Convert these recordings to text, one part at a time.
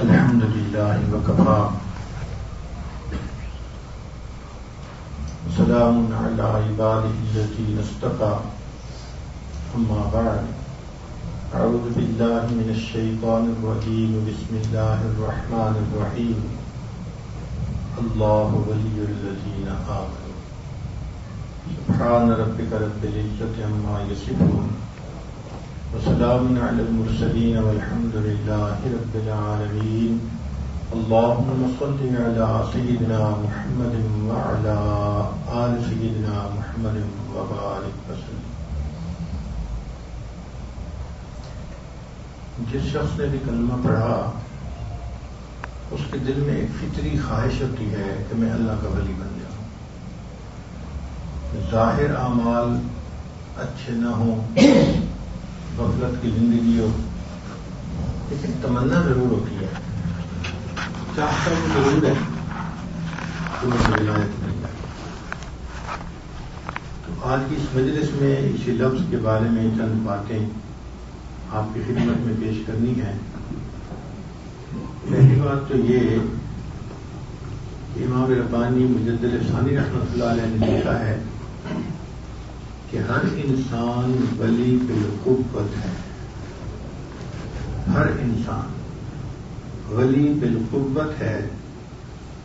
الحمد لله وكفى وسلام على عباده الذين اصطفى أما بعد أعوذ بالله من الشيطان الرجيم بسم الله الرحمن الرحيم الله ولي الذين آمنوا سبحان ربك رب العزة عما يصفون وسلام على المرسلين والحمد لله رب العالمين اللهم صل على سيدنا محمد وعلى آل سيدنا محمد وبارك وسلم. جس شخص نے بھی کلمہ پڑھا اس کے دل میں ایک فطری خواہش ہوتی ہے کہ میں اللہ کا ولی بن جاؤں. ظاہر اعمال اچھے نہ ہوں، غفلت کی زندگی ہو، لیکن تمنا ضرور ہوتی ہے، چاہتا وہ ضرور ہے کہ مجھے ولایت مل جائے. تو آج کی اس مجلس میں اسی لفظ کے بارے میں چند باتیں آپ کی خدمت میں پیش کرنی ہے. پہلی بات تو یہ کہ امام ربانی مجدد ثانی رحمۃ اللہ علیہ نے لکھا ہے کہ ہر انسان ولی بالقوت ہے. ہر انسان ولی بالقوت ہے.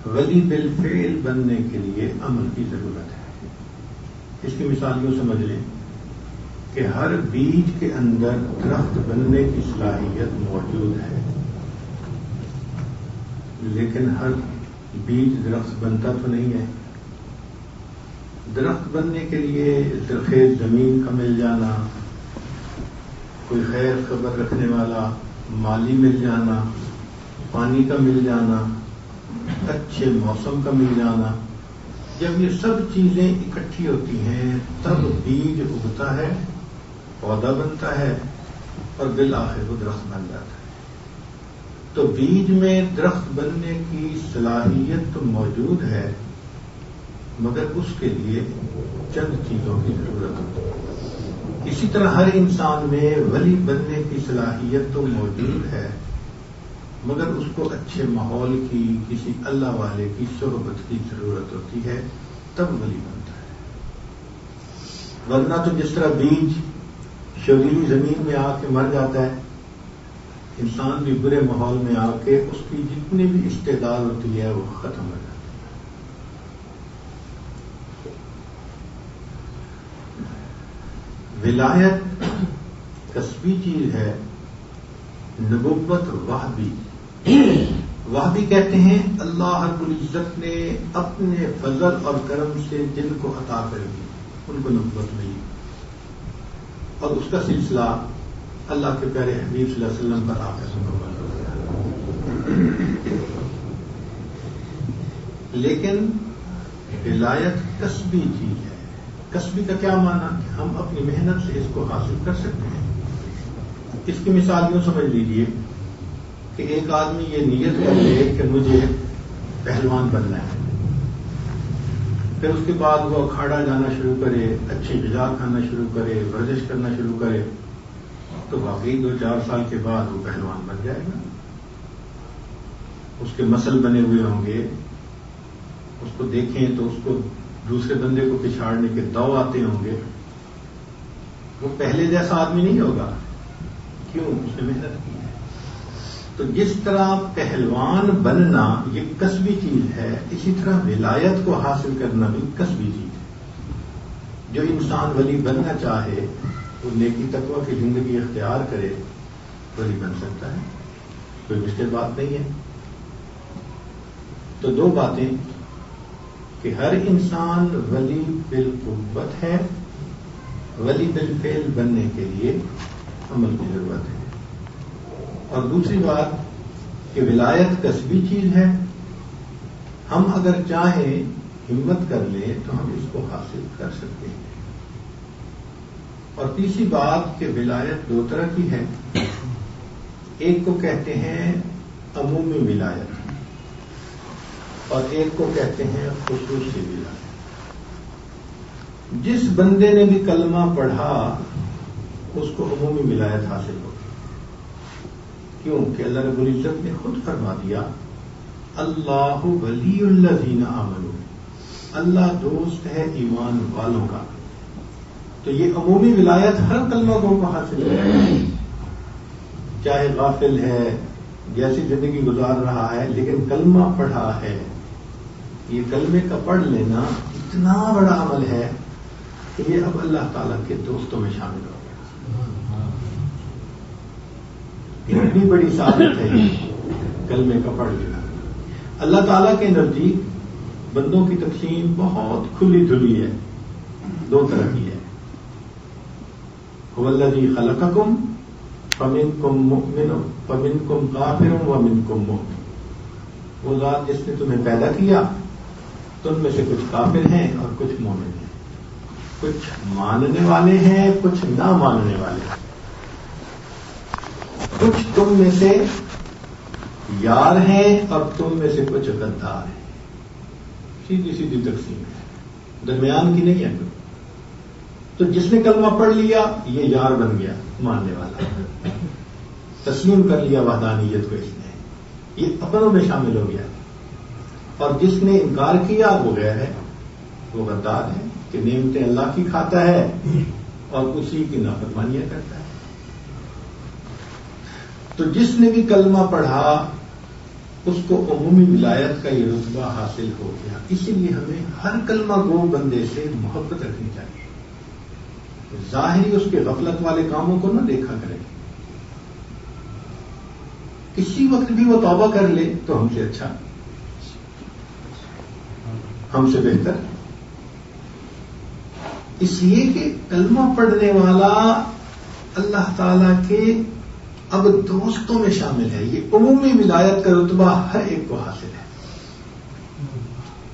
ولی بالفعل بننے کے لیے عمل کی ضرورت ہے. اس کی مثال یوں سمجھ لیں کہ ہر بیج کے اندر درخت بننے کی صلاحیت موجود ہے، لیکن ہر بیج درخت بنتا تو نہیں ہے. درخت بننے کے لیے زرخیز زمین کا مل جانا، کوئی خیر خبر رکھنے والا مالی مل جانا، پانی کا مل جانا، اچھے موسم کا مل جانا، جب یہ سب چیزیں اکٹھی ہوتی ہیں تب بیج اگتا ہے، پودا بنتا ہے اور بالآخر وہ درخت بن جاتا ہے. تو بیج میں درخت بننے کی صلاحیت تو موجود ہے، مگر اس کے لیے چند چیزوں کی ضرورت ہوتی ہے. اسی طرح ہر انسان میں ولی بننے کی صلاحیت تو موجود ہے، مگر اس کو اچھے ماحول کی، کسی اللہ والے کی صحبت کی ضرورت ہوتی ہے، تب ولی بنتا ہے. ورنہ تو جس طرح بیج شوریلی زمین میں آ کے مر جاتا ہے، انسان بھی برے ماحول میں آ کے اس کی جتنی بھی استعداد ہوتی ہے وہ ختم ہو جاتی ہے. ولایت کسبی چیز ہے، نبوت وحبی. وحبی کہتے ہیں اللہ رب العزت نے اپنے فضل اور کرم سے جن کو عطا کر دی ان کو نبوت ملی، اور اس کا سلسلہ اللہ کے پیارے حبیب صلی اللہ علیہ وسلم پر آ کر مکمل ہو گیا. لیکن ولایت کسبی چیز ہے. کسبی کا کیا معنی کہ ہم اپنی محنت سے اس کو حاصل کر سکتے ہیں. اس کی مثال یوں سمجھ لیجیے کہ ایک آدمی یہ نیت کر لے کہ مجھے پہلوان بننا ہے، پھر اس کے بعد وہ اکھاڑا جانا شروع کرے، اچھی غذا کھانا شروع کرے، ورزش کرنا شروع کرے، تو واقعی 2-4 سال کے بعد وہ پہلوان بن جائے گا. اس کے مسل بنے ہوئے ہوں گے، اس کو دیکھیں تو اس کو دوسرے بندے کو پچھاڑنے کے دو آتے ہوں گے. وہ پہلے جیسا آدمی نہیں ہوگا. کیوں؟ اس نے محنت کی ہے. تو جس طرح پہلوان بننا یہ کسبی چیز ہے، اسی طرح ولایت کو حاصل کرنا بھی کسبی چیز ہے. جو انسان ولی بننا چاہے وہ نیکی تقوی کی زندگی اختیار کرے، ولی بن سکتا ہے. کوئی مشکل بات نہیں ہے. تو 2 باتیں کہ ہر انسان ولی بالقوت ہے، ولی بالفعل بننے کے لیے عمل کی ضرورت ہے. اور دوسری بات کہ ولایت کسبی چیز ہے، ہم اگر چاہیں ہمت کر لیں تو ہم اس کو حاصل کر سکتے ہیں. اور تیسری بات کہ ولایت 2 طرح کی ہے. ایک کو کہتے ہیں عمومی ولایت اور ایک کو کہتے ہیں خصوصی ولایت. جس بندے نے بھی کلمہ پڑھا اس کو عمومی ولایت حاصل ہوگی. کیوں کہ اللہ رب العزت نے خود فرما دیا اللہ ولی الذین آمنوا، اللہ دوست ہے ایمان والوں کا. تو یہ عمومی ولایت ہر کلمہ گو کو حاصل ہے، چاہے غافل ہے، جیسی زندگی گزار رہا ہے لیکن کلمہ پڑھا ہے. یہ کلمے کا پڑھ لینا اتنا بڑا عمل ہے کہ یہ اب اللہ تعالیٰ کے دوستوں میں شامل ہو گیا. اتنی بڑی سعادت ہے یہ کلمے کا پڑھ لینا. اللہ تعالیٰ کے نزدیک بندوں کی تقسیم بہت کھلی دھلی ہے، دو طرح کی ہے. هو الذی خلقکم فمنکم مؤمن فمنکم کافر ومنکم مؤمن. وہ ذات جس نے تمہیں پیدا کیا، تم میں سے کچھ کافر ہیں اور کچھ مومن ہیں، کچھ ماننے والے ہیں کچھ نہ ماننے والے ہیں، کچھ تم میں سے یار ہیں اور تم میں سے کچھ غدار ہیں. سیدھی سیدھی تقسیم ہے، درمیان کی نہیں ہے. تو جس نے کلمہ پڑھ لیا یہ یار بن گیا، ماننے والا، تسلیم کر لیا وحدانیت کو، اس نے یہ اپنوں میں شامل ہو گیا. اور جس نے انکار کیا وہ غیر ہے، وہ غدار ہے کہ نعمتیں اللہ کی کھاتا ہے اور اسی کی نافرمانیاں کرتا ہے. تو جس نے بھی کلمہ پڑھا اس کو عمومی ولایت کا یہ رتبہ حاصل ہو گیا. اسی لیے ہمیں ہر کلمہ گو بندے سے محبت رکھنی چاہیے. ظاہری اس کے غفلت والے کاموں کو نہ دیکھا کرے. کسی وقت بھی وہ توبہ کر لے تو ہم سے اچھا، ہم سے بہتر. اس لیے کہ کلمہ پڑھنے والا اللہ تعالی کے اب دوستوں میں شامل ہے. یہ عمومی ولایت کا رتبہ ہر ایک کو حاصل ہے.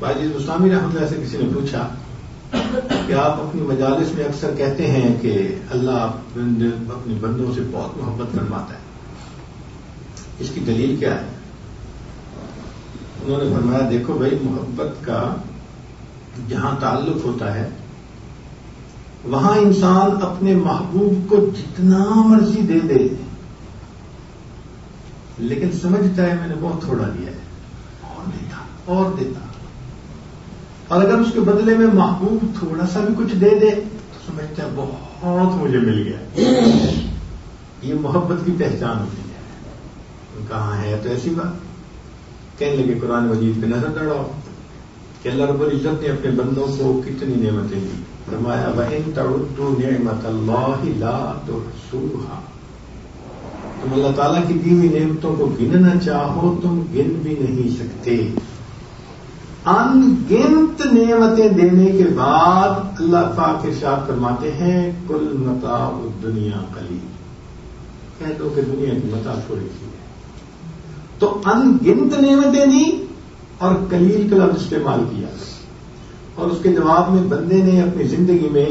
باجی بستامی رحمۃ اللہ سے کسی نے پوچھا کہ آپ اپنی مجالس میں اکثر کہتے ہیں کہ اللہ اپنے بندوں سے بہت محبت فرماتا ہے، اس کی دلیل کیا ہے؟ انہوں نے فرمایا دیکھو بھائی، محبت کا جہاں تعلق ہوتا ہے وہاں انسان اپنے محبوب کو جتنا مرضی دے دے لیکن سمجھتا ہے میں نے بہت تھوڑا دیا ہے، اور دیتا اور دیتا. اور اگر اس کے بدلے میں محبوب تھوڑا سا بھی کچھ دے دے تو سمجھتا ہے بہت مجھے مل گیا. یہ محبت کی پہچان ہوتی ہے. کہاں ہے تو ایسی بات کہنے لگے قرآن مجید پہ نظر دوڑاؤ کہ اللہ رب العزت نے اپنے بندوں کو کتنی نعمتیں دی. فرمایا وَإِن تَعُدُّوا نِعْمَةَ اللَّهِ لَا تُحْصُوهَا. تم اللہ تعالیٰ کی دی ہوئی نعمتوں کو گننا چاہو تم گن بھی نہیں سکتے. ان گنت نعمتیں دینے کے بعد اللہ پاک ارشاد فرماتے ہیں کل متاع الدنیا قلیل. کہہ دو کہ دنیا کی متاع تھوڑی سی ہے. تو ان گنت نعمتیں دی اور قلیل کا لفظ استعمال کیا، اور اس کے جواب میں بندے نے اپنی زندگی میں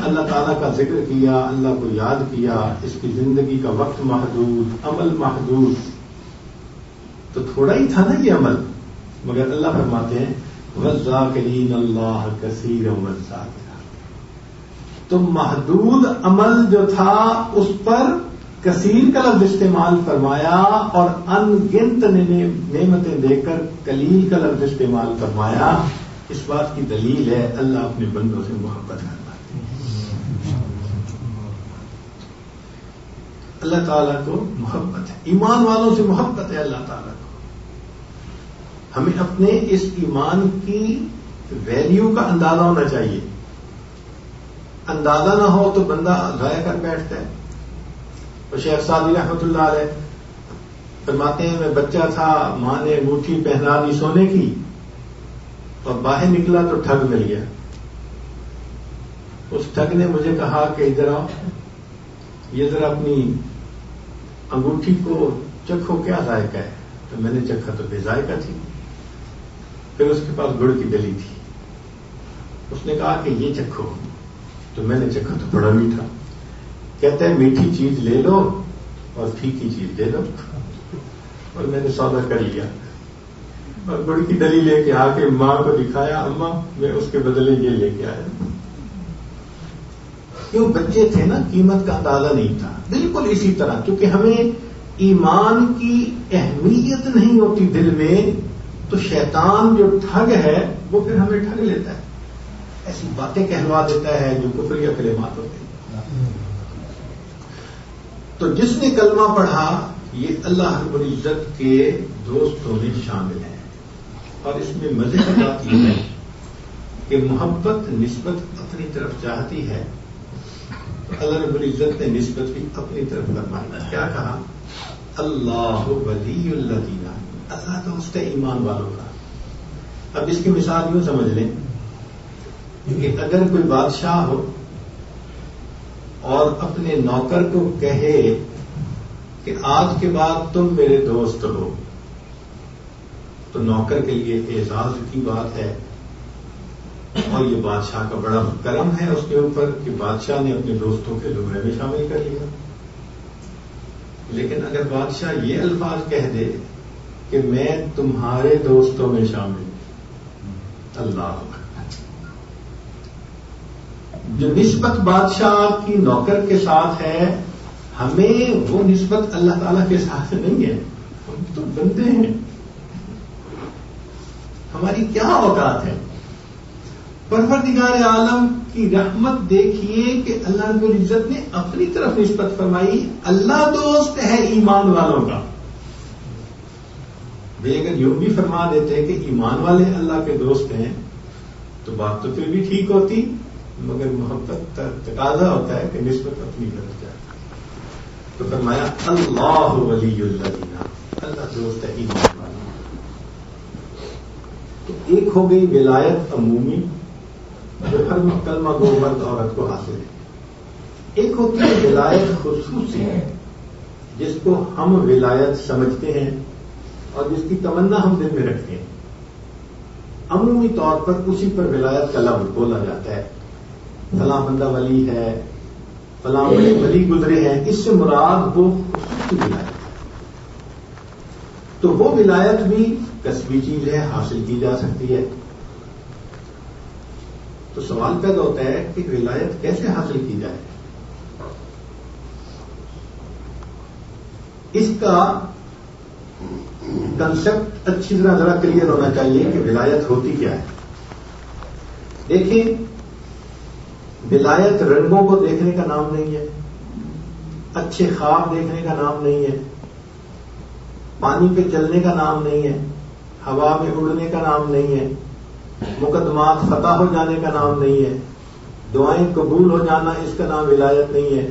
اللہ تعالیٰ کا ذکر کیا، اللہ کو یاد کیا. اس کی زندگی کا وقت محدود، عمل محدود، تو تھوڑا ہی تھا نا یہ عمل. مگر اللہ فرماتے ہیں وَالذَّاكِرِينَ اللَّهَ كَثِيرًا وَالذَّاكِرَاتِ. تو محدود عمل جو تھا اس پر کثیر کا لفظ استعمال فرمایا اور ان گنت نعمتیں دے کر قلیل کا لفظ استعمال فرمایا. اس بات کی دلیل ہے اللہ اپنے بندوں سے محبت کرتا ہے. اللہ تعالیٰ کو محبت ہے، ایمان والوں سے محبت ہے اللہ تعالیٰ کو. ہمیں اپنے اس ایمان کی ویلیو کا اندازہ ہونا چاہیے. اندازہ نہ ہو تو بندہ ضائع کر بیٹھتا ہے. اور شیخ سعدی رحمۃ اللہ علیہ فرماتے ہیں میں بچہ تھا، ماں نے انگوٹھی پہنا دی سونے کی اور باہر نکلا تو ٹھگ مل گیا. اس ٹھگ نے مجھے کہا کہ ادھر آؤ، یہ ذرا اپنی انگوٹھی کو چکھو کیا ذائقہ ہے. تو میں نے چکھا تو بے ذائقہ تھی. پھر اس کے پاس گڑ کی ڈلی تھی، اس نے کہا کہ یہ چکھو. تو میں نے چکھا تو بڑا میٹھا. کہتا ہے میٹھی چیز لے لو اور پھیکی چیز دے دو. اور میں نے سودا کر لیا اور گڑ کی ڈلی لے کے آ کے ماں کو دکھایا، اماں میں اس کے بدلے یہ لے کے آیا. کیوں؟ بچے تھے نا، قیمت کا اندازہ نہیں تھا. بالکل اسی طرح کیونکہ ہمیں ایمان کی اہمیت نہیں ہوتی دل میں تو شیطان جو ٹھگ ہے وہ پھر ہمیں ٹھگ لیتا ہے، ایسی باتیں کہلوا دیتا ہے جو کفر یا کلمات ہوتے ہیں۔ تو جس نے کلمہ پڑھا یہ اللہ رب العزت کے دوستوں میں شامل ہے، اور اس میں مزے کی بات یہ ہے کہ محبت نسبت اپنی طرف چاہتی ہے، تو اللہ رب العزت نے نسبت بھی اپنی طرف فرمائی۔ کیا کہا؟ اللہ ولی الذین، اللہ دوست ہے ایمان والوں کا۔ اب اس کی مثال یوں سمجھ لیں کہ اگر کوئی بادشاہ ہو اور اپنے نوکر کو کہے کہ آج کے بعد تم میرے دوست ہو، تو نوکر کے لیے اعزاز کی بات ہے، اور یہ بادشاہ کا بڑا کرم ہے اس کے اوپر کہ بادشاہ نے اپنے دوستوں کے زمرے میں شامل کر لیا۔ لیکن اگر بادشاہ یہ الفاظ کہہ دے کہ میں تمہارے دوستوں میں شامل ہوں، اللہ جو نسبت بادشاہ کی نوکر کے ساتھ ہے، ہمیں وہ نسبت اللہ تعالیٰ کے ساتھ نہیں ہے، ہم تو بندے ہیں، ہماری کیا اوقات ہے۔ پروردگار عالم کی رحمت دیکھیے کہ اللہ رب العزت نے اپنی طرف نسبت فرمائی، اللہ دوست ہے ایمان والوں کا۔ بھئی اگر یوں بھی فرما دیتے کہ ایمان والے اللہ کے دوست ہیں تو بات تو پھر بھی ٹھیک ہوتی، مگر محبت تقاضا ہوتا ہے کہ نسبت اپنی طرف جائے، تو فرمایا اللہ ولی الذین، اللہ دوست ہے ایمان والوں۔ تو ایک ہو گئی ولایت عمومی جو ہر کلمہ گو مرد عورت کو حاصل ہے، ایک ہوتی ہے ولایت خصوصی جس کو ہم ولایت سمجھتے ہیں اور جس کی تمنا ہم دل میں رکھتے ہیں۔ عمومی طور پر اسی پر ولایت کا لفظ بولا جاتا ہے، فلاں بندہ ولی ہے، فلاں ولی گزرے ہیں، اس سے مراد وہ خصوصی ولایت ہے۔ تو وہ ولایت بھی کسبی چیز ہے، حاصل کی جا سکتی ہے۔ تو سوال پیدا ہوتا ہے کہ ولایت کیسے حاصل کی جائے؟ اس کا کنسپٹ اچھی طرح ذرا کلیئر ہونا چاہیے کہ ولایت ہوتی کیا ہے۔ دیکھیں، ولایت رنگوں کو دیکھنے کا نام نہیں ہے، اچھے خواب دیکھنے کا نام نہیں ہے، پانی پہ چلنے کا نام نہیں ہے، ہوا میں اڑنے کا نام نہیں ہے، مقدمات فتح ہو جانے کا نام نہیں ہے، دعائیں قبول ہو جانا اس کا نام ولایت نہیں ہے،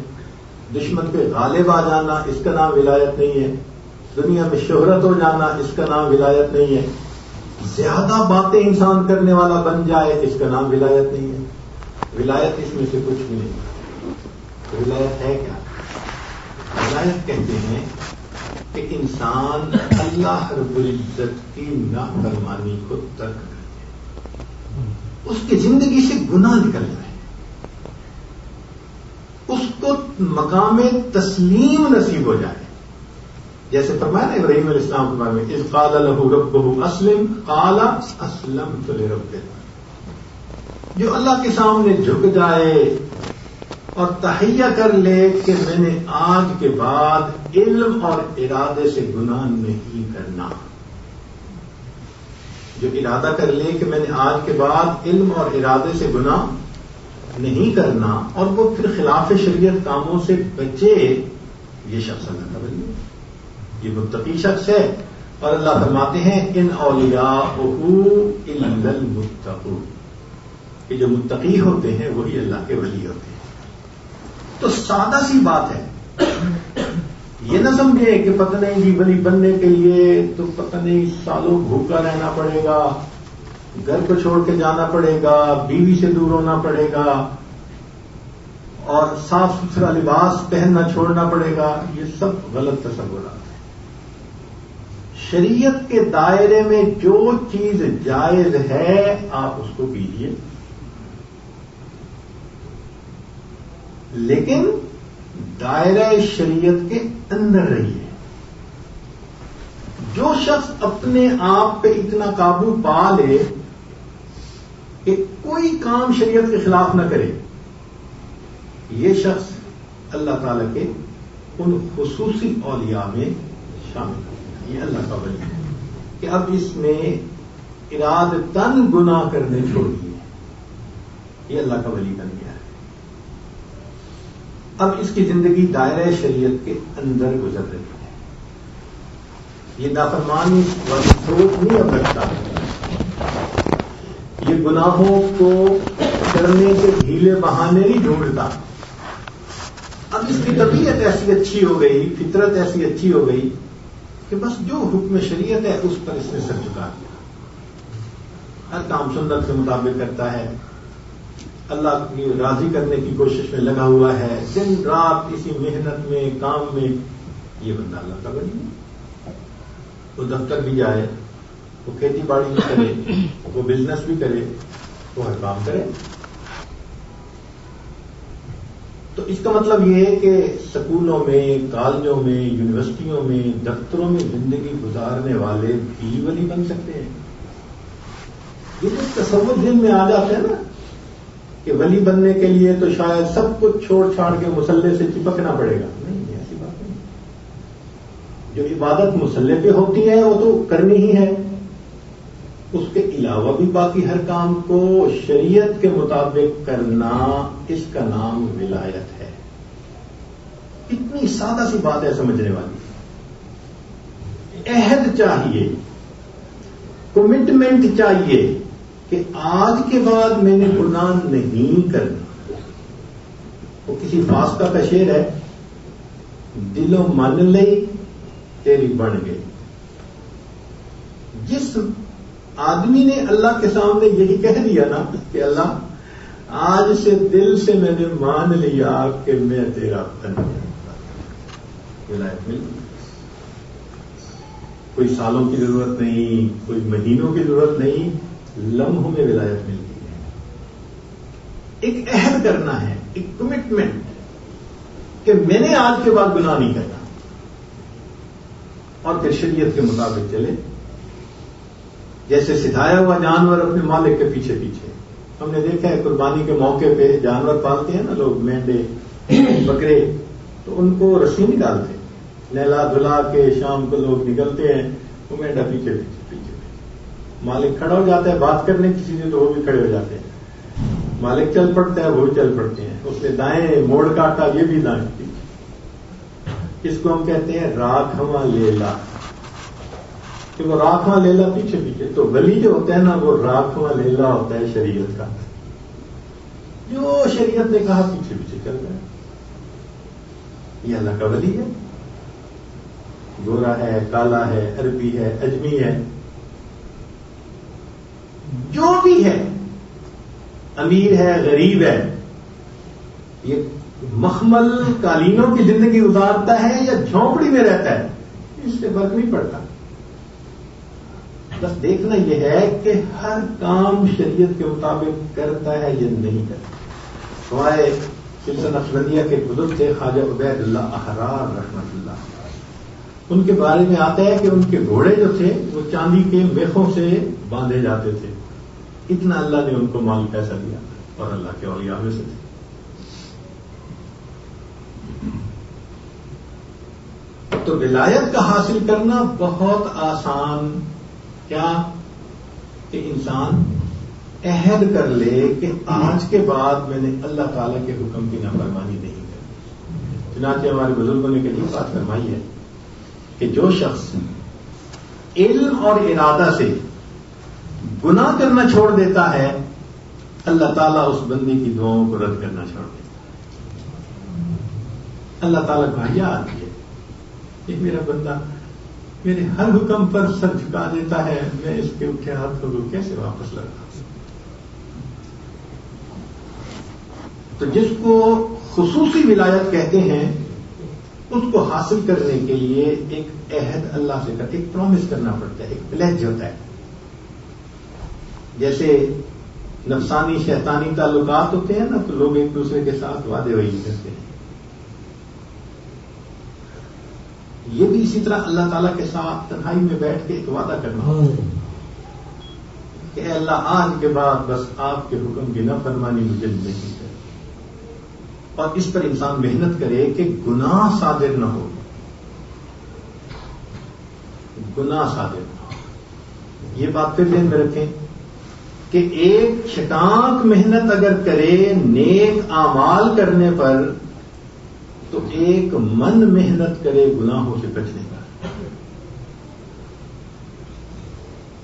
دشمن پہ غالب آ جانا اس کا نام ولایت نہیں ہے، دنیا میں شہرت ہو جانا اس کا نام ولایت نہیں ہے، زیادہ باتیں انسان کرنے والا بن جائے اس کا نام ولایت نہیں ہے۔ ولایت اس میں سے کچھ بھی نہیں۔ ولایت ہے کیا؟ ولایت کہتے ہیں کہ انسان اللہ رب العزت کی نافرمانی کو ترک کرے، اس کی زندگی سے گناہ نکل جائے، اس کو مقام تسلیم نصیب ہو جائے۔ جیسے فرمایا نا ابراہیم علیہ السلام کے بارے میں، اذ قال له ربه اسلم قال اسلمت لرب العالمین، جو اللہ کے سامنے جھک جائے اور تحیہ کر لے کہ میں نے آج کے بعد علم اور ارادے سے گناہ نہیں کرنا، جو ارادہ کر لے کہ میں نے آج کے بعد علم اور ارادے سے گناہ نہیں کرنا، اور وہ پھر خلاف شریعت کاموں سے بچے، یہ شخص اللہ کا ولی ہے، یہ متقی شخص ہے۔ اور اللہ فرماتے ہیں ان اولیاءہ الا المتقون، کہ جو متقی ہوتے ہیں وہی اللہ کے ولی ہوتے ہیں۔ تو سادہ سی بات ہے، یہ نہ سمجھے کہ پتہ نہیں جی ولی بننے کے لیے تو پتہ نہیں سالوں بھوکا رہنا پڑے گا، گھر کو چھوڑ کے جانا پڑے گا، بیوی سے دور ہونا پڑے گا، اور صاف ستھرا لباس پہننا چھوڑنا پڑے گا۔ یہ سب غلط تصورات ہیں۔ شریعت کے دائرے میں جو چیز جائز ہے آپ اس کو کیجیے، لیکن دائرہ شریعت کے اندر رہیے۔ جو شخص اپنے آپ پہ اتنا قابو پا لے کہ کوئی کام شریعت کے خلاف نہ کرے، یہ شخص اللہ تعالی کے ان خصوصی اولیاء میں شامل ہے. یہ اللہ کا ولی ہے کہ اب اس نے ارادتاً گناہ کرنے چھوڑ دیے. یہ اللہ کا ولی بن گیا ہے. اب اس کی زندگی دائرہ شریعت کے اندر گزر رہی ہے. یہ نافرمانی والی سوچ نہیں اب رکھتا ہے. یہ گناہوں کو کرنے کے ڈھیلے بہانے نہیں ڈھونڈتا. اب اس کی طبیعت ایسی اچھی ہو گئی, فطرت ایسی اچھی ہو گئی کہ بس جو حکم شریعت ہے اس پر اس نے سر جھکا دیا. ہر کام سنت کے مطابق کرتا ہے, اللہ کی راضی کرنے کی کوشش میں لگا ہوا ہے, دن رات اسی محنت میں, کام میں. یہ بندہ اللہ کا ولی ہے. وہ دفتر بھی جائے, وہ کھیتی باڑی بھی کرے, وہ بزنس بھی کرے, وہ ہر کام کرے. تو اس کا مطلب یہ ہے کہ سکولوں میں, کالجوں میں, یونیورسٹیوں میں, دفتروں میں زندگی گزارنے والے بھی ولی بن سکتے ہیں. یہ جو تصور دل میں آ جاتے ہیں نا کہ ولی بننے کے لیے تو شاید سب کچھ چھوڑ چھاڑ کے مصلے سے چپکنا پڑے گا. نہیں, ایسی بات نہیں. جو عبادت مصلے پہ ہوتی ہے وہ تو کرنی ہی ہے. اس کے علاوہ بھی باقی ہر کام کو شریعت کے مطابق کرنا, اس کا نام ولایت ہے. اتنی سادہ سی بات ہے سمجھنے والی. عہد چاہیے, کمٹمنٹ چاہیے کہ آج کے بعد میں نے گناہ نہیں کرنا. وہ کسی فاسقہ کا شعر ہے, دلوں من لئی تیری بن گئی. جس آدمی نے اللہ کے سامنے یہی کہہ دیا نا کہ اللہ آج سے دل سے میں نے مان لیا کہ میں تیرا بن گیا, ولایت مل گئی. کوئی سالوں کی ضرورت نہیں, کوئی مہینوں کی ضرورت نہیں, لمحوں میں ولایت مل گئی ہے. ایک عہد کرنا ہے, ایک کمٹمنٹ کہ میں نے آج کے بعد گناہ نہیں کرنا, اور پھر شریعت کے مطابق چلے. جیسے سکھایا ہوا جانور اپنے مالک کے پیچھے پیچھے. ہم نے دیکھا ہے قربانی کے موقع پہ جانور پالتے ہیں نا لوگ, مینڈے, بکرے, تو ان کو رسی نہیں ڈالتے, نہلا دھلا کے شام کو لوگ نکلتے ہیں, وہ مینڈا پیچھے پیچھے پیچھے. مالک کھڑا ہو جاتا ہے بات کرنے کسی سے تو وہ بھی کھڑے ہو جاتے ہیں. مالک چل پڑتا ہے, وہ بھی چل پڑتے ہیں. اس نے دائیں موڑ کاٹا, یہ بھی دائیں. اس کو ہم کہتے ہیں راکھواں لیلا, کہ وہ راکھواں لیلا پیچھے پیچھے. تو ولی جو ہوتا ہے نا وہ راکھواں لیلا ہوتا ہے شریعت کا, جو شریعت نے کہا پیچھے پیچھے چل رہا ہے. یہ اللہ کا ولی ہے. گورا ہے, کالا ہے, عربی ہے, اجمی ہے, جو بھی ہے, امیر ہے, غریب ہے, یہ مخمل قالینوں کی زندگی گزارتا ہے یا جھونپڑی میں رہتا ہے, اس سے فرق نہیں پڑتا. بس دیکھنا یہ ہے کہ ہر کام شریعت کے مطابق کرتا ہے یا نہیں کرتا. سوائے سلسلہ نقشبندیہ کے بزرگ تھے خواجہ عبید اللہ احرار رحمۃ اللہ, ان کے بارے میں آتا ہے کہ ان کے گھوڑے جو تھے وہ چاندی کے میخوں سے باندھے جاتے تھے. اتنا اللہ نے ان کو مال پیسہ دیا, اور اللہ کے اولیاء میں سے تھے. تو ولایت کا حاصل کرنا بہت آسان. کیا کہ انسان عہد کر لے کہ آج کے بعد میں نے اللہ تعالی کے حکم کی نافرمانی نہیں کرنی. چنانچہ ہمارے بزرگوں نے کہیں بات فرمائی ہے کہ جو شخص علم اور ارادہ سے گناہ کرنا چھوڑ دیتا ہے, اللہ تعالیٰ اس بندے کی دعاؤں کو رد کرنا چھوڑ دیتا. اللہ تعالیٰ کو حیا آتی ہے کہ میرا بندہ میرے ہر حکم پر سر جھکا دیتا ہے, میں اس کے اٹھے ہاتھوں کو کیسے واپس لگا. تو جس کو خصوصی ولایت کہتے ہیں اس کو حاصل کرنے کے لیے ایک عہد اللہ سے کرتے, ایک پرومس کرنا پڑتا ہے, ایک پلیج ہوتا ہے. جیسے نفسانی شیطانی تعلقات ہوتے ہیں نا, تو لوگ ایک دوسرے کے ساتھ وعدے وعید کرتے ہیں. یہ بھی اسی طرح اللہ تعالیٰ کے ساتھ تنہائی میں بیٹھ کے ایک وعدہ کرنا ہوتا ہے کہ اے اللہ آج کے بعد بس آپ کے حکم کی نافرمانی مجھے نہیں کرے. اور اس پر انسان محنت کرے کہ گناہ صادر نہ ہو، گناہ صادر نہ ہو۔ یہ بات پھر ذہن میں رکھیں کہ ایک چھٹانک محنت اگر کرے نیک اعمال کرنے پر، تو ایک من محنت کرے گناہوں سے بچنے کا۔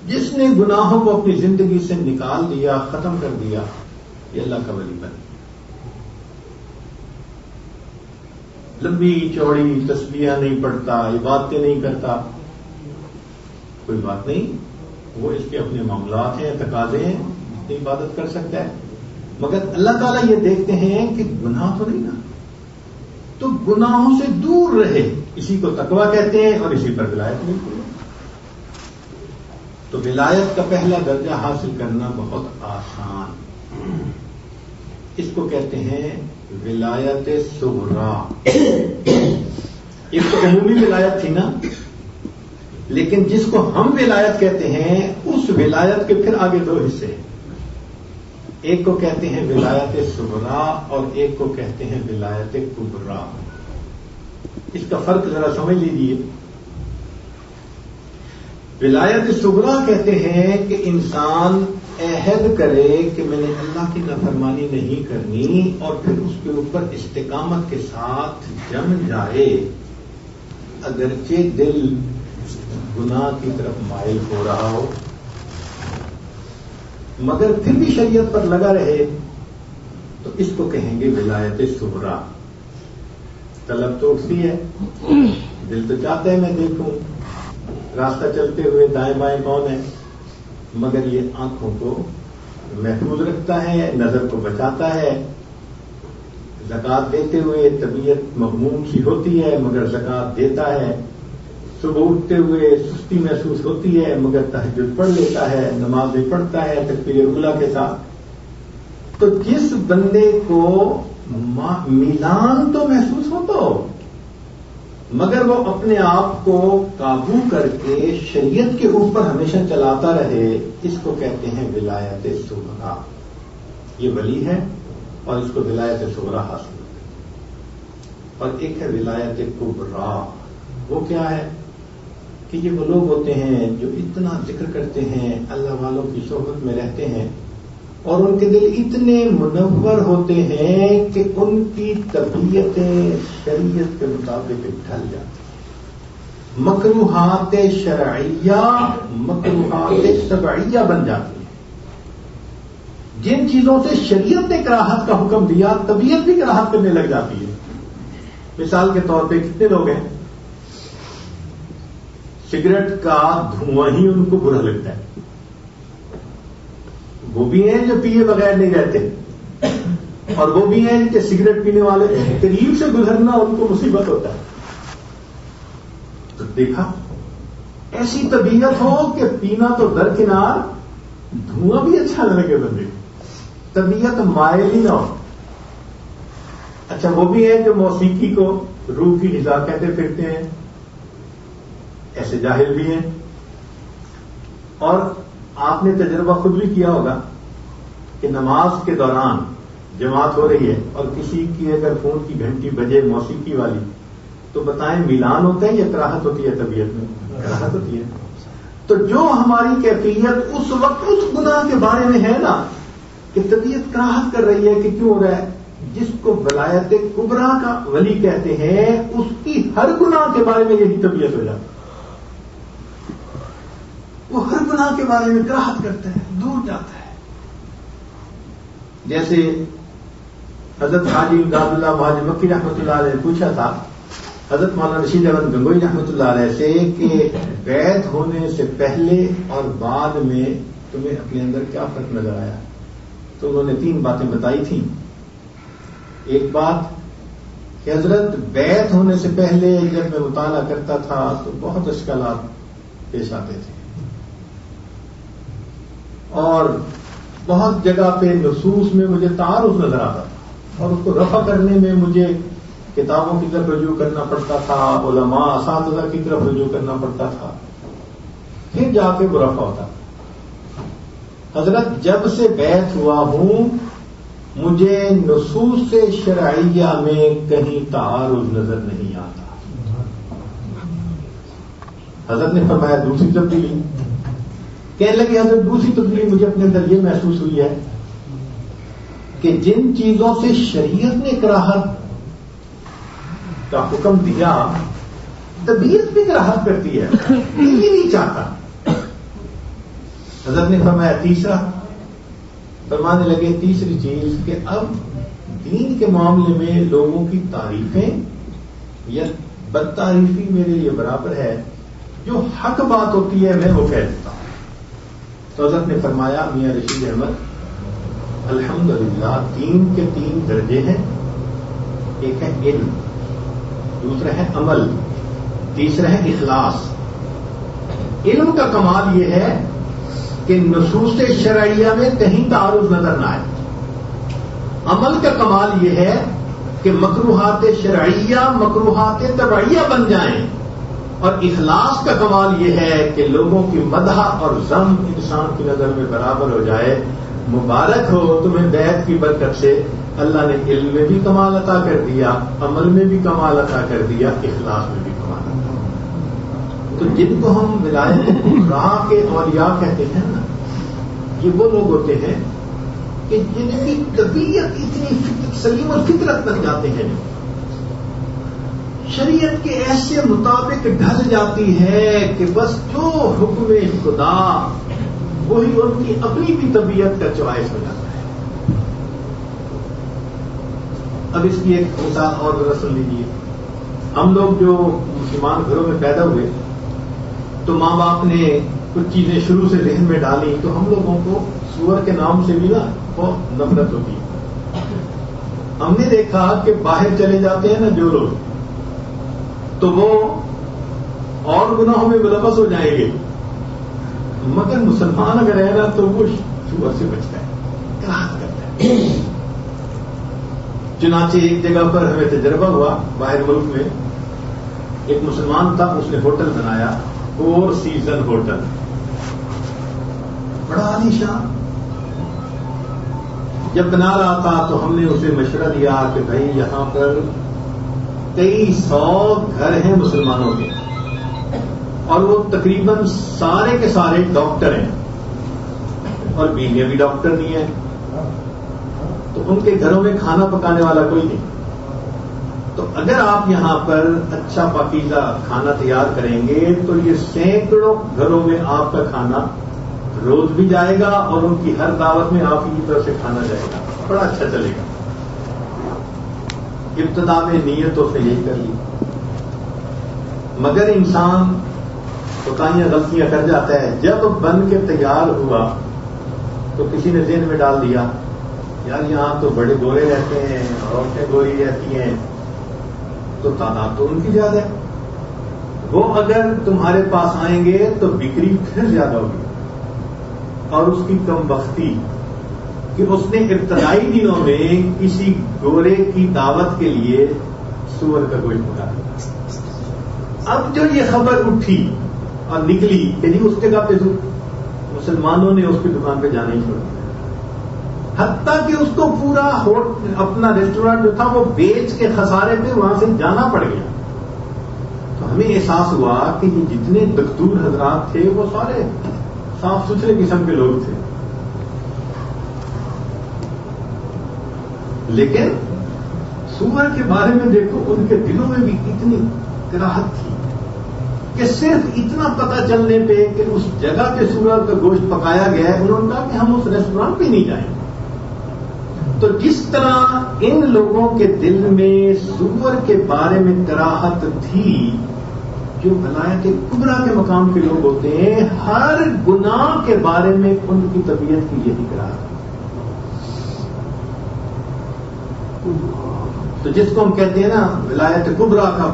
جس نے گناہوں کو اپنی زندگی سے نکال دیا، ختم کر دیا، یہ اللہ کا ولی بن گیا۔ لمبی چوڑی تسبیحاں نہیں پڑھتا، عبادتیں نہیں کرتا، کوئی بات نہیں، وہ اس کے اپنے معاملات ہیں، تقاضے ہیں، اتنی عبادت کر سکتا ہے، مگر اللہ تعالیٰ یہ دیکھتے ہیں کہ گناہ تو نہیں نا، تو گناہوں سے دور رہے، اسی کو تقویٰ کہتے ہیں اور اسی پر ولایت ملتی ہے۔ تو ولایت کا پہلا درجہ حاصل کرنا بہت آسان، اس کو کہتے ہیں ولایت صغریٰ۔ ایک تو عمومی ولایت تھی نا، لیکن جس کو ہم ولایت کہتے ہیں اس ولایت کے پھر آگے دو حصے ہیں، ایک کو کہتے ہیں ولایت صغریٰ اور ایک کو کہتے ہیں ولایت کبریٰ۔ اس کا فرق ذرا سمجھ لیجیے۔ ولایت صغریٰ کہتے ہیں کہ انسان عہد کرے کہ میں نے اللہ کی نافرمانی نہیں کرنی، اور پھر اس کے اوپر استقامت کے ساتھ جم جائے، اگرچہ دل گناہ کی طرف مائل ہو رہا ہو، مگر پھر بھی شریعت پر لگا رہے، تو اس کو کہیں گے ولایت صغریٰ۔ طلب تو اٹھتی ہے، دل تو چاہتا ہے میں دیکھوں راستہ چلتے ہوئے دائیں بائیں کون ہے، مگر یہ آنکھوں کو محفوظ رکھتا ہے، نظر کو بچاتا ہے۔ زکوٰۃ دیتے ہوئے طبیعت مغموم سی ہوتی ہے، مگر زکوٰۃ دیتا ہے۔ صبح اٹھتے ہوئے سستی محسوس ہوتی ہے، مگر تہجد پڑھ لیتا ہے، نمازیں پڑھتا ہے تکبیر اولیٰ کے ساتھ۔ تو جس بندے کو میلان تو محسوس ہوتا ہو، مگر وہ اپنے آپ کو قابو کر کے شریعت کے اوپر ہمیشہ چلاتا رہے، اس کو کہتے ہیں ولایت صغریٰ۔ یہ ولی ہے اور اس کو ولایت صغریٰ حاصل ہے۔ اور ایک ہے ولایت کبریٰ۔ وہ کیا ہے کہ یہ وہ لوگ ہوتے ہیں جو اتنا ذکر کرتے ہیں، اللہ والوں کی صحبت میں رہتے ہیں، اور ان کے دل اتنے منور ہوتے ہیں کہ ان کی طبیعتیں شریعت کے مطابق ڈھل جاتی ہیں، مکروہات شرعیہ مکروہات طبعیہ بن جاتی ہیں۔ جن چیزوں سے شریعت نے کراہت کا حکم دیا، طبیعت بھی کراہت کرنے لگ جاتی ہے۔ مثال کے طور پہ کتنے لوگ ہیں سگریٹ کا دھواں ہی ان کو برا لگتا ہے، وہ بھی ہیں جو پیے بغیر نہیں رہتے، اور وہ بھی ہیں کہ سگریٹ پینے والے قریب سے گزرنا ان کو مصیبت ہوتا ہے۔ تو دیکھا، ایسی طبیعت ہو کہ پینا تو درکنار، دھواں بھی اچھا نہ لگے بندے کو، طبیعت مائل ہی نہ ہو۔ اچھا، وہ بھی ہیں جو موسیقی کو روح کی غذا کہتے پھرتے ہیں، ایسے جاہل بھی ہیں۔ اور آپ نے تجربہ خود بھی کیا ہوگا کہ نماز کے دوران جماعت ہو رہی ہے اور کسی کی اگر فون کی گھنٹی بجے موسیقی والی، تو بتائیں میلان ہوتا ہے یا کراہت ہوتی ہے؟ طبیعت میں کراہت ہوتی ہے۔ تو جو ہماری کیفیت اس وقت اس گناہ کے بارے میں ہے نا کہ طبیعت کراہت کر رہی ہے کہ کیوں ہو رہا ہے، جس کو ولایت کبریٰ کا ولی کہتے ہیں، اس کی ہر گناہ کے بارے میں یہی طبیعت ہو جاتی ہے۔ وہ ہر گناہ کے بارے میں کراہت کرتا ہے، دور جاتا ہے۔ جیسے حضرت حاجی امداد اللہ مہاجر مکی رحمۃ اللہ علیہ نے پوچھا تھا حضرت مولانا رشید احمد گنگوئی رحمۃ اللہ علیہ سے کہ بیعت ہونے سے پہلے اور بعد میں تمہیں اپنے اندر کیا فرق نظر آیا؟ تو انہوں نے 3 باتیں بتائی تھیں۔ ایک بات کہ حضرت بیعت ہونے سے پہلے جب میں مطالعہ کرتا تھا تو بہت اشکالات پیش آتے تھے، اور بہت جگہ پہ نصوص میں مجھے تعارض نظر آتا تھا، اور اس کو رفع کرنے میں مجھے کتابوں کی طرف رجوع کرنا پڑتا تھا، علماء اساتذہ کی طرف رجوع کرنا پڑتا تھا، پھر جا کے وہ رفع ہوتا تھا۔ حضرت جب سے بیعت ہوا ہوں مجھے نصوص شرعیہ میں کہیں تعارض نظر نہیں آتا. حضرت نے فرمایا دوسری تبدیلی. کہنے لگے حضرت دوسری تبدیلی مجھے اپنے اندر یہ محسوس ہوئی ہے کہ جن چیزوں سے شریعت نے کراہت کا حکم دیا طبیعت بھی کراہت کرتی ہے, یہ نہیں چاہتا. حضرت نے فرمایا تیسرا, فرمانے لگے تیسری چیز کہ اب دین کے معاملے میں لوگوں کی تعریفیں یا بد تعریفی میرے لیے برابر ہے, جو حق بات ہوتی ہے میں وہ کہہ دیتا ہوں. تو حضرت نے فرمایا میاں رشید احمد الحمدللہ دین کے 3 درجے ہیں, ایک ہے علم, دوسرا ہے عمل, تیسرا ہے اخلاص. علم کا کمال یہ ہے کہ نصوص شرعیہ میں کہیں تعارض نظر نہ آئے. عمل کا کمال یہ ہے کہ مکروہات شرعیہ مکروہات تبعیہ بن جائیں. اور اخلاص کا کمال یہ ہے کہ لوگوں کی مدح اور ذم انسان کی نظر میں برابر ہو جائے. مبارک ہو تمہیں بیعت کی برکت سے اللہ نے علم میں بھی کمال عطا کر دیا, عمل میں بھی کمال عطا کر دیا, اخلاص میں بھی کمال عطا. تو جن کو ہم ولایت راہ کے اولیاء کہتے ہیں نا, یہ وہ لوگ ہوتے ہیں کہ جن کی طبیعت اتنی سلیم اور فطرت بن جاتے ہیں, شریعت کے ایسے مطابق ڈھل جاتی ہے کہ بس جو حکم خدا وہی ان کی اپنی بھی طبیعت کا چوائس ہو جاتا ہے. اب اس کی ایک مثال اور ذرا سن لیجیے. ہم لوگ جو مسلمان گھروں میں پیدا ہوئے تو ماں باپ نے کچھ چیزیں شروع سے ذہن میں ڈالی, تو ہم لوگوں کو سور کے نام سے بھی نا بہت نفرت ہوتی ہے. ہم نے دیکھا کہ باہر چلے جاتے ہیں نا جو لوگ, تو وہ اور گناہوں میں ملوث ہو جائیں گے, مگر مسلمان اگر ہے نا تو وہ سور سے بچتا ہے, کراہت کرتا ہے. چنانچہ ایک جگہ پر ہمیں تجربہ ہوا باہر ملک میں, ایک مسلمان تھا, اس نے ہوٹل بنایا, 4 سیزن ہوٹل, بڑا عالی شان. جب بنا رہا تھا تو ہم نے اسے مشورہ دیا کہ بھائی یہاں پر کئی 100 گھر ہیں مسلمانوں کے, اور وہ تقریباً سارے کے سارے ڈاکٹر ہیں, اور بیویاں بھی ڈاکٹر نہیں ہیں, تو ان کے گھروں میں کھانا پکانے والا کوئی نہیں. تو اگر آپ یہاں پر اچھا پاکیزہ کھانا تیار کریں گے تو یہ سینکڑوں گھروں میں آپ کا کھانا روز بھی جائے گا, اور ان کی ہر دعوت میں آپ کی طرف سے کھانا جائے گا, بڑا اچھا چلے گا. ابتدا میں نیتوں سے یہی کر لی, مگر انسان کوتاہیاں غلطیاں کر جاتا ہے. جب بن کے تیار ہوا تو کسی نے ذہن میں ڈال دیا یار یہاں تو بڑے گورے رہتے ہیں, عورتیں گوری رہتی ہیں, تو تعداد تو ان کی زیادہ ہے, وہ اگر تمہارے پاس آئیں گے تو بکری پھر زیادہ ہوگی. اور اس کی کم بختی کہ اس نے ابتدائی دنوں میں کسی گورے کی دعوت کے لیے سور کا گوشت پکا دیا. اب جو یہ خبر اٹھی اور نکلی کہ نہیں اس جگہ پہ مسلمانوں نے اس کی دکان پہ جانا ہی چھوڑ دیا, حتیٰ کہ اس کو پورا اپنا ریسٹورینٹ جو تھا وہ بیچ کے خسارے پہ وہاں سے جانا پڑ گیا. تو ہمیں احساس ہوا کہ یہ جتنے دکتور حضرات تھے وہ سارے صاف ستھرے قسم کے لوگ تھے, لیکن سور کے بارے میں دیکھو ان کے دلوں میں بھی اتنی کراہت تھی کہ صرف اتنا پتہ چلنے پہ کہ اس جگہ کے سور کا گوشت پکایا گیا ہے, انہوں نے کہا کہ ہم اس ریسٹورینٹ پہ نہیں جائیں. تو جس طرح ان لوگوں کے دل میں سور کے بارے میں کراہت تھی, جو ولایت کبریٰ کے مقام کے لوگ ہوتے ہیں, ہر گناہ کے بارے میں ان کی طبیعت کی یہی کراہت. تو جس کو ہم کہتے ہیں نا ولایت کبریٰ کا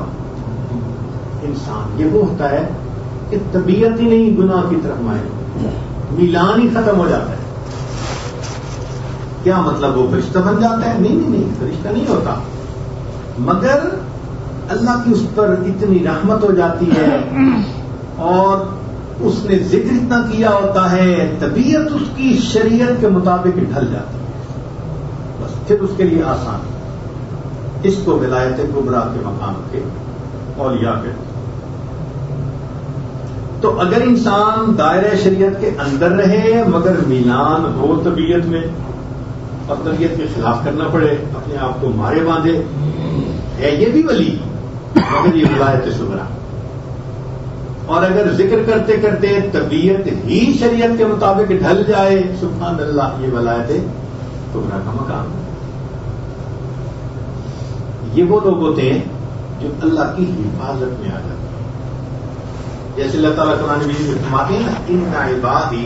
انسان, یہ وہ ہوتا ہے کہ طبیعت ہی نہیں گناہ کی طرف مائل, میلان ہی ختم ہو جاتا ہے. کیا مطلب وہ فرشتہ بن جاتا ہے؟ نہیں, فرشتہ نہیں ہوتا, مگر اللہ کی اس پر اتنی رحمت ہو جاتی ہے اور اس نے ذکر اتنا کیا ہوتا ہے, طبیعت اس کی شریعت کے مطابق ڈھل جاتی ہے. بس پھر اس کے لیے آسان. اس کو ولایت کبریٰ کے مقام کے اولیاء کے. تو اگر انسان دائرہ شریعت کے اندر رہے مگر میلان ہو طبیعت میں اور طبیعت کے خلاف کرنا پڑے, اپنے آپ کو مارے باندھے, ہے یہ بھی ولی مگر یہ ولایت صغریٰ. اور اگر ذکر کرتے کرتے طبیعت ہی شریعت کے مطابق ڈھل جائے, سبحان اللہ, یہ ولایت کبریٰ کا مقام. یہ وہ لوگ ہوتے ہیں جو اللہ کی حفاظت میں آ جاتے ہیں. جیسے اللہ تعالیٰ قرآن مجید میں فرماتے ہیں نا, ان عبادی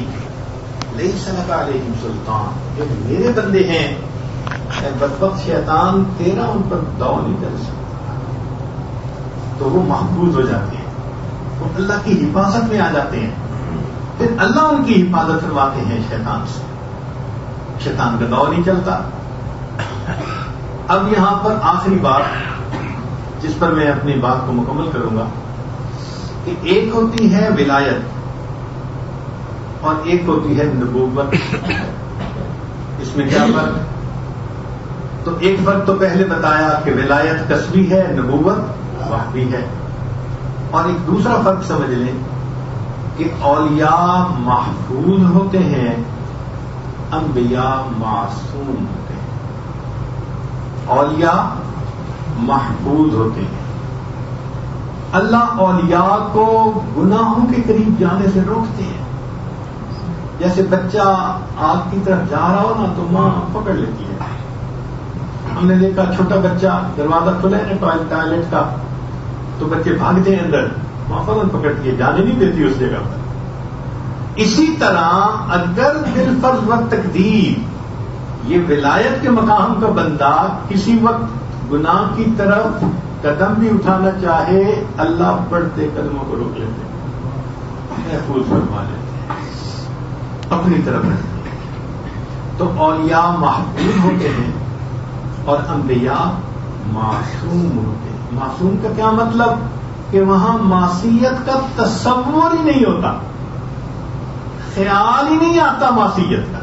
لیس لک علیہم سلطان, یہ میرے بندے ہیں, اے بدبخت شیطان تیرا ان پر داؤ نہیں کر سکتا. تو وہ محفوظ ہو جاتے ہیں, وہ اللہ کی حفاظت میں آ جاتے ہیں. پھر اللہ ان کی حفاظت فرماتے ہیں شیطان سے, شیطان کا داؤ نہیں چلتا. اب یہاں پر آخری بات جس پر میں اپنی بات کو مکمل کروں گا کہ ایک ہوتی ہے ولایت اور ایک ہوتی ہے نبوت. اس میں کیا فرق؟ تو ایک فرق تو پہلے بتایا کہ ولایت کسبی ہے, نبوت وحی ہے. اور ایک دوسرا فرق سمجھ لیں کہ اولیاء محفوظ ہوتے ہیں, انبیاء معصوم ہوتے ہیں. اولیاء محفوظ ہوتے ہیں. اللہ اولیاء کو گناہوں کے قریب جانے سے روکتے ہیں. جیسے بچہ آگ کی طرف جا رہا ہو نا تو ماں پکڑ لیتی ہے. ہم نے دیکھا چھوٹا بچہ, دروازہ کھلا ہے نا ٹوائلٹ کا, تو بچے بھاگتے ہیں اندر, ماں فوراً پکڑتی ہے, جانے نہیں دیتی اس جگہ پر. اسی طرح اگر بالفرض و تقدیر یہ ولایت کے مقام کا بندہ کسی وقت گناہ کی طرف قدم بھی اٹھانا چاہے, اللہ بڑھتے قدموں کو روک لیتے ہیں, محفوظ فرما لیتے ہیں, اپنی طرف رکھتے ہیں. تو اولیاء محفوظ ہوتے ہیں اور انبیاء معصوم ہوتے ہیں. معصوم کا کیا مطلب؟ کہ وہاں معصیت کا تصور ہی نہیں ہوتا, خیال ہی نہیں آتا معصیت کا.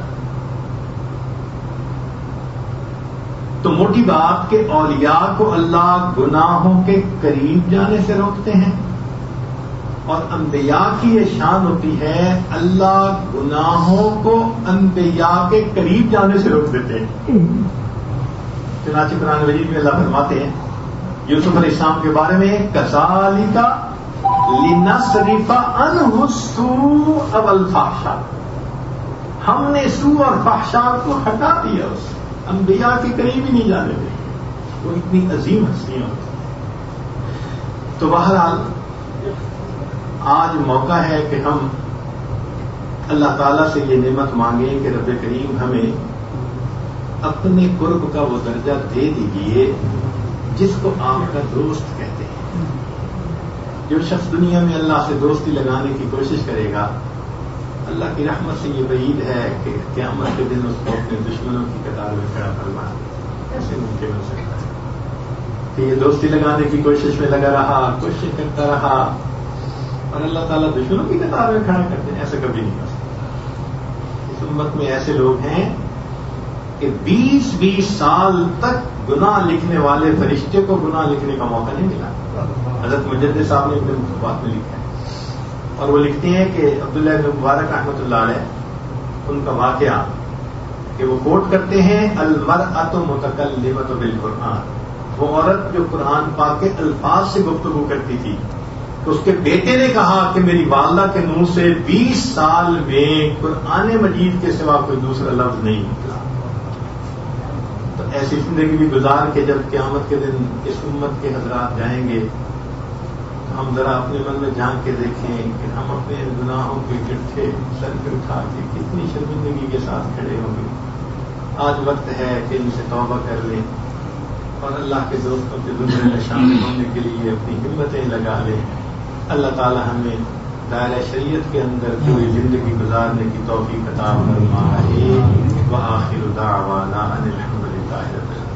تو موٹی بات کہ اولیاء کو اللہ گناہوں کے قریب جانے سے روکتے ہیں, اور انبیاء کی یہ شان ہوتی ہے اللہ گناہوں کو انبیاء کے قریب جانے سے روک دیتے ہیں. چنانچہ قرآن مجید میں اللہ فرماتے ہیں یوسف علیہ السلام کے بارے میں, کذالک لنصرف عنہ السوء والفحشاء, ہم نے سوء اور فحشاء کو ہٹا دیا, اس انبیاء کے قریب ہی نہیں جانے دیں. وہ اتنی عظیم ہستیاں ہوتی ہیں. تو بہرحال آج موقع ہے کہ ہم اللہ تعالیٰ سے یہ نعمت مانگیں کہ رب کریم ہمیں اپنے قرب کا وہ درجہ دے دیجیے جس کو آپ کا دوست کہتے ہیں. جو شخص دنیا میں اللہ سے دوستی لگانے کی کوشش کرے گا, اللہ کی رحمت سے یہ بعید ہے کہ قیامت کے دن اس کو اپنے دشمنوں کی قطار میں کھڑا کروانا کیسے ممکن ہو سکتا ہے کہ یہ دوستی لگانے کی کوشش میں لگا رہا, کوشش کرتا رہا, اور اللہ تعالیٰ دشمنوں کی قطار میں کھڑا کرتے ہیں. ایسا کبھی نہیں ہو سکتا. اس امت میں ایسے لوگ ہیں کہ 20-20 سال تک گناہ لکھنے والے فرشتے کو گناہ لکھنے کا موقع نہیں ملا. حضرت مجدد صاحب نے اپنے مکتوبات میں لکھا ہے, اور وہ لکھتے ہیں کہ عبداللہ بن مبارک رحمۃ اللہ علیہ, ان کا واقعہ کہ وہ کوٹ کرتے ہیں المرأۃ متکلمۃ بالقرآن, وہ عورت جو قرآن پاک کے الفاظ سے گفتگو کرتی تھی, تو اس کے بیٹے نے کہا کہ میری والدہ کے منہ سے 20 سال میں قرآن مجید کے سوا کوئی دوسرا لفظ نہیں نکلا. تو ایسی زندگی بھی گزار کے جب قیامت کے دن اس امت کے حضرات جائیں گے, ہم ذرا اپنے من میں جان کے دیکھیں کہ ہم اپنے گناہوں کے گٹھے سر پہ اٹھا کے کتنی شرمندگی کے ساتھ کھڑے ہوں گے. آج وقت ہے کہ ان سے توبہ کر لیں اور اللہ کے دوستوں کے زمرے میں شامل ہونے کے لیے اپنی ہمتیں لگا لیں. اللہ تعالی ہمیں دائرہ شریعت کے اندر پوری زندگی گزارنے کی توفیق عطا فرمائے. وآخر دعوانا ان الحمد للہ رب العالمین.